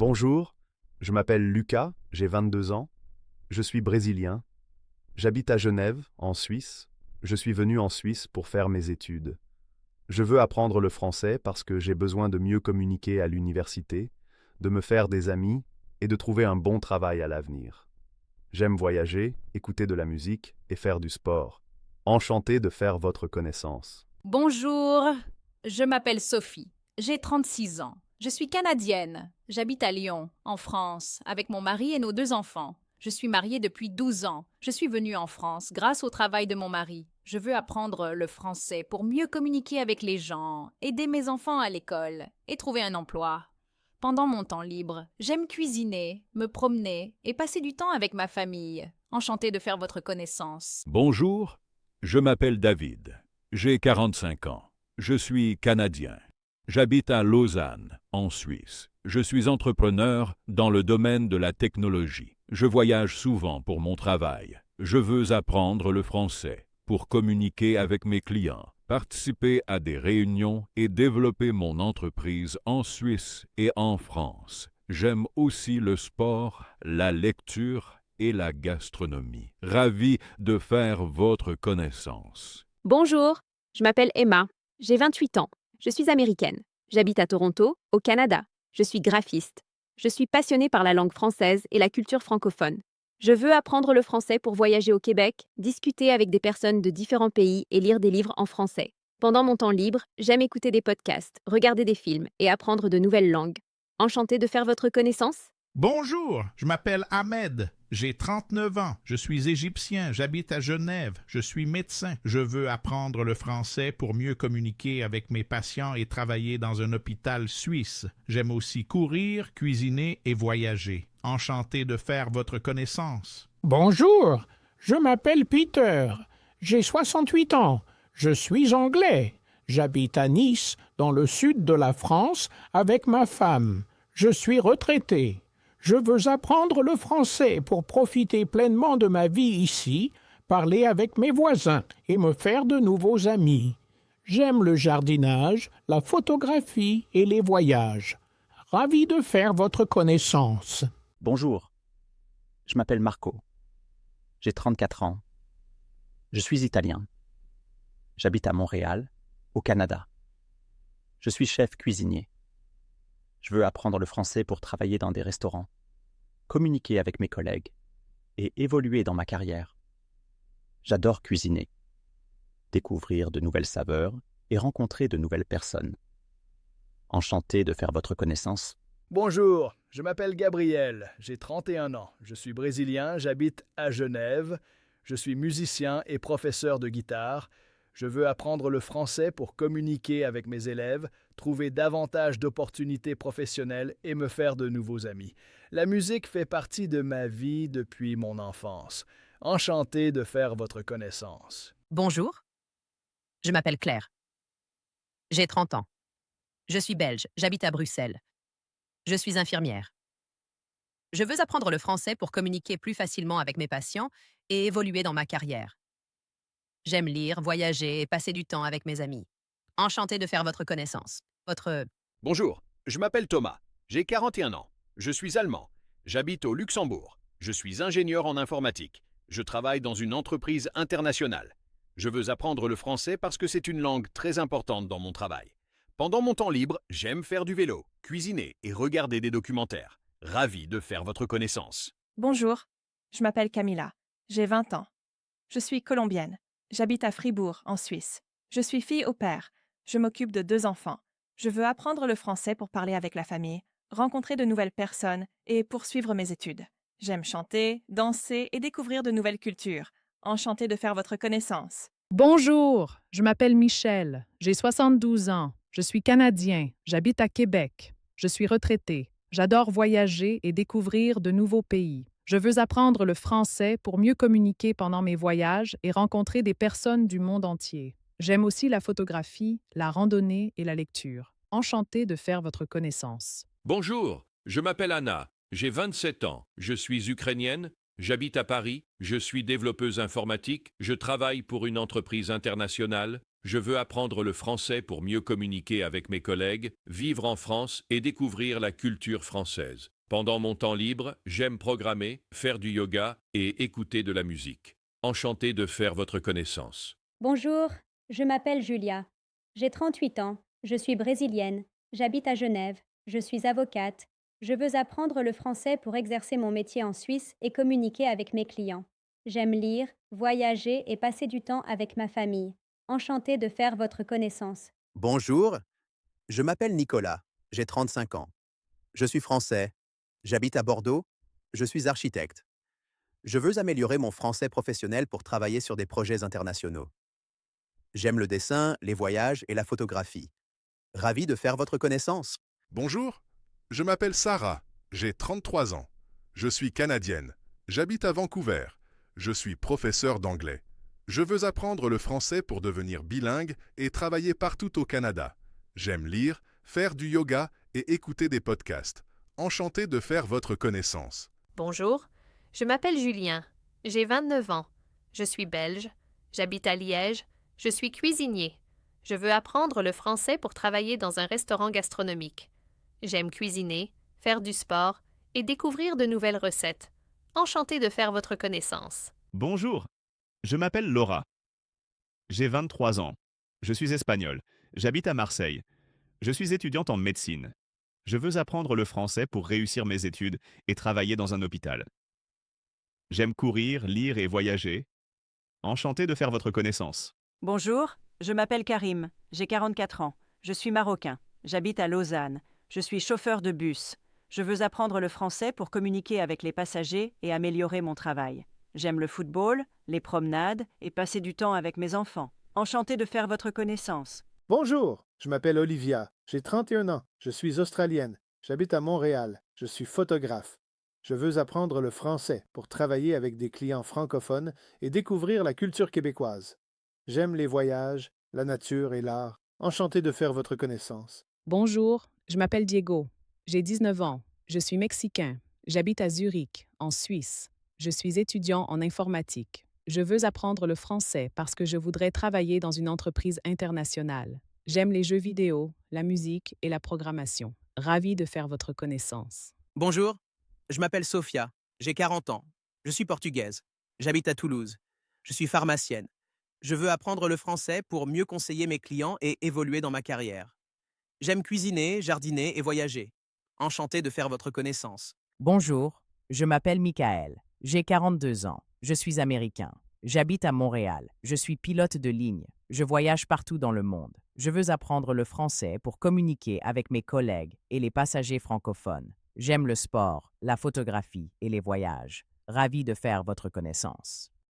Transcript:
Bonjour, je m'appelle Lucas, j'ai 22 ans, je suis brésilien, j'habite à Genève, en Suisse, je suis venu en Suisse pour faire mes études. Je veux apprendre le français parce que j'ai besoin de mieux communiquer à l'université, de me faire des amis et de trouver un bon travail à l'avenir. J'aime voyager, écouter de la musique et faire du sport. Enchanté de faire votre connaissance. Bonjour, je m'appelle Sophie, j'ai 36 ans. Je suis canadienne, j'habite à Lyon, en France, avec mon mari et nos 2 enfants. Je suis mariée depuis 12 ans. Je suis venue en France grâce au travail de mon mari. Je veux apprendre le français pour mieux communiquer avec les gens, aider mes enfants à l'école et trouver un emploi. Pendant mon temps libre, j'aime cuisiner, me promener et passer du temps avec ma famille. Enchantée de faire votre connaissance. Bonjour, je m'appelle David. J'ai 45 ans. Je suis canadien. J'habite à Lausanne, en Suisse. Je suis entrepreneur dans le domaine de la technologie. Je voyage souvent pour mon travail. Je veux apprendre le français pour communiquer avec mes clients, participer à des réunions et développer mon entreprise en Suisse et en France. J'aime aussi le sport, la lecture et la gastronomie. Ravi de faire votre connaissance. Bonjour, je m'appelle Emma, j'ai 28 ans, je suis américaine. J'habite à Toronto, au Canada. Je suis graphiste. Je suis passionnée par la langue française et la culture francophone. Je veux apprendre le français pour voyager au Québec, discuter avec des personnes de différents pays et lire des livres en français. Pendant mon temps libre, j'aime écouter des podcasts, regarder des films et apprendre de nouvelles langues. Enchantée de faire votre connaissance. Bonjour, je m'appelle Ahmed, j'ai 39 ans, je suis égyptien, j'habite à Genève, je suis médecin. Je veux apprendre le français pour mieux communiquer avec mes patients et travailler dans un hôpital suisse. J'aime aussi courir, cuisiner et voyager. Enchanté de faire votre connaissance. Bonjour, je m'appelle Peter, j'ai 68 ans, je suis anglais. J'habite à Nice, dans le sud de la France, avec ma femme. Je suis retraité. Je veux apprendre le français pour profiter pleinement de ma vie ici, parler avec mes voisins et me faire de nouveaux amis. J'aime le jardinage, la photographie et les voyages. Ravi de faire votre connaissance. Bonjour, je m'appelle Marco. J'ai 34 ans. Je suis italien. J'habite à Montréal, au Canada. Je suis chef cuisinier. Je veux apprendre le français pour travailler dans des restaurants, communiquer avec mes collègues et évoluer dans ma carrière. J'adore cuisiner, découvrir de nouvelles saveurs et rencontrer de nouvelles personnes. Enchanté de faire votre connaissance. Bonjour, je m'appelle Gabriel, j'ai 31 ans, je suis brésilien, j'habite à Genève, je suis musicien et professeur de guitare. Je veux apprendre le français pour communiquer avec mes élèves, trouver davantage d'opportunités professionnelles et me faire de nouveaux amis. La musique fait partie de ma vie depuis mon enfance. Enchanté de faire votre connaissance. Bonjour, je m'appelle Claire. J'ai 30 ans. Je suis belge, j'habite à Bruxelles. Je suis infirmière. Je veux apprendre le français pour communiquer plus facilement avec mes patients et évoluer dans ma carrière. J'aime lire, voyager et passer du temps avec mes amis. Enchanté de faire votre connaissance. Bonjour, je m'appelle Thomas, j'ai 41 ans, je suis allemand, j'habite au Luxembourg, je suis ingénieur en informatique, je travaille dans une entreprise internationale. Je veux apprendre le français parce que c'est une langue très importante dans mon travail. Pendant mon temps libre, j'aime faire du vélo, cuisiner et regarder des documentaires. Ravi de faire votre connaissance. Bonjour, je m'appelle Camilla, j'ai 20 ans. Je suis colombienne, j'habite à Fribourg, en Suisse. Je suis fille au père, je m'occupe de 2 enfants. Je veux apprendre le français pour parler avec la famille, rencontrer de nouvelles personnes et poursuivre mes études. J'aime chanter, danser et découvrir de nouvelles cultures. Enchantée de faire votre connaissance. Bonjour, je m'appelle Michel, j'ai 72 ans, je suis canadien, j'habite à Québec. Je suis retraité, j'adore voyager et découvrir de nouveaux pays. Je veux apprendre le français pour mieux communiquer pendant mes voyages et rencontrer des personnes du monde entier. J'aime aussi la photographie, la randonnée et la lecture. Enchantée de faire votre connaissance. Bonjour, je m'appelle Anna, j'ai 27 ans, je suis ukrainienne, j'habite à Paris, je suis développeuse informatique, je travaille pour une entreprise internationale, Je veux apprendre le français pour mieux communiquer avec mes collègues, vivre en France et découvrir la culture française. Pendant mon temps libre, j'aime programmer, faire du yoga et écouter de la musique. Enchanté de faire votre connaissance. Bonjour, je m'appelle Julia. J'ai 38 ans. Je suis brésilienne. J'habite à Genève. Je suis avocate. Je veux apprendre le français pour exercer mon métier en Suisse et communiquer avec mes clients. J'aime lire, voyager et passer du temps avec ma famille. Enchantée de faire votre connaissance. Bonjour, je m'appelle Nicolas. J'ai 35 ans. Je suis français. J'habite à Bordeaux. Je suis architecte. Je veux améliorer mon français professionnel pour travailler sur des projets internationaux. J'aime le dessin, les voyages et la photographie. Ravi de faire votre connaissance. Bonjour, je m'appelle Sarah. J'ai 33 ans. Je suis canadienne. J'habite à Vancouver. Je suis professeur d'anglais. Je veux apprendre le français pour devenir bilingue et travailler partout au Canada. J'aime lire, faire du yoga et écouter des podcasts. Enchanté de faire votre connaissance. Bonjour, je m'appelle Julien. J'ai 29 ans. Je suis belge. J'habite à Liège. Je suis cuisinier. Je veux apprendre le français pour travailler dans un restaurant gastronomique. J'aime cuisiner, faire du sport et découvrir de nouvelles recettes. Enchanté de faire votre connaissance. Bonjour, je m'appelle Laura. J'ai 23 ans. Je suis espagnole. J'habite à Marseille. Je suis étudiante en médecine. Je veux apprendre le français pour réussir mes études et travailler dans un hôpital. J'aime courir, lire et voyager. Enchanté de faire votre connaissance. Bonjour, je m'appelle Karim. J'ai 44 ans. Je suis marocain. J'habite à Lausanne. Je suis chauffeur de bus. Je veux apprendre le français pour communiquer avec les passagers et améliorer mon travail. J'aime le football, les promenades et passer du temps avec mes enfants. Enchanté de faire votre connaissance. Bonjour, je m'appelle Olivia. J'ai 31 ans. Je suis australienne. J'habite à Montréal. Je suis photographe. Je veux apprendre le français pour travailler avec des clients francophones et découvrir la culture québécoise. J'aime les voyages, la nature et l'art. Enchanté de faire votre connaissance. Bonjour, je m'appelle Diego. J'ai 19 ans. Je suis mexicain. J'habite à Zurich, en Suisse. Je suis étudiant en informatique. Je veux apprendre le français parce que je voudrais travailler dans une entreprise internationale. J'aime les jeux vidéo, la musique et la programmation. Ravi de faire votre connaissance. Bonjour, je m'appelle Sofia. J'ai 40 ans. Je suis portugaise. J'habite à Toulouse. Je suis pharmacienne. Je veux apprendre le français pour mieux conseiller mes clients et évoluer dans ma carrière. J'aime cuisiner, jardiner et voyager. Enchanté de faire votre connaissance. Bonjour, je m'appelle Michael. J'ai 42 ans. Je suis américain. J'habite à Montréal. Je suis pilote de ligne. Je voyage partout dans le monde. Je veux apprendre le français pour communiquer avec mes collègues et les passagers francophones. J'aime le sport, la photographie et les voyages. Ravi de faire votre connaissance.